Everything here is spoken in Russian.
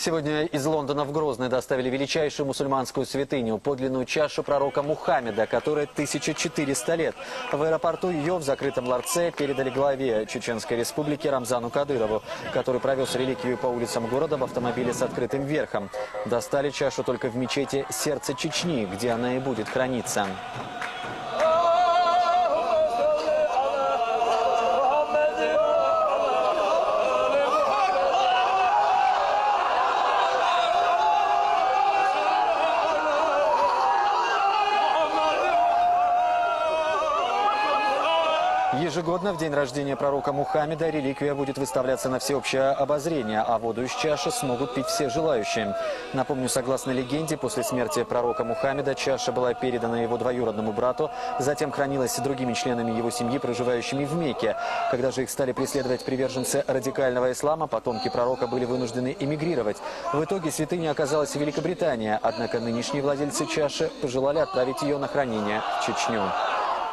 Сегодня из Лондона в Грозный доставили величайшую мусульманскую святыню, подлинную чашу пророка Мухаммеда, которой 1400 лет. В аэропорту ее в закрытом ларце передали главе Чеченской республики Рамзану Кадырову, который провез реликвию по улицам города в автомобиле с открытым верхом. Достали чашу только в мечети «Сердце Чечни», где она и будет храниться. Ежегодно в день рождения пророка Мухаммеда реликвия будет выставляться на всеобщее обозрение, а воду из чаши смогут пить все желающие. Напомню, согласно легенде, после смерти пророка Мухаммеда чаша была передана его двоюродному брату, затем хранилась другими членами его семьи, проживающими в Мекке. Когда же их стали преследовать приверженцы радикального ислама, потомки пророка были вынуждены эмигрировать. В итоге святыня оказалась в Великобритании, однако нынешние владельцы чаши пожелали отправить ее на хранение в Чечню.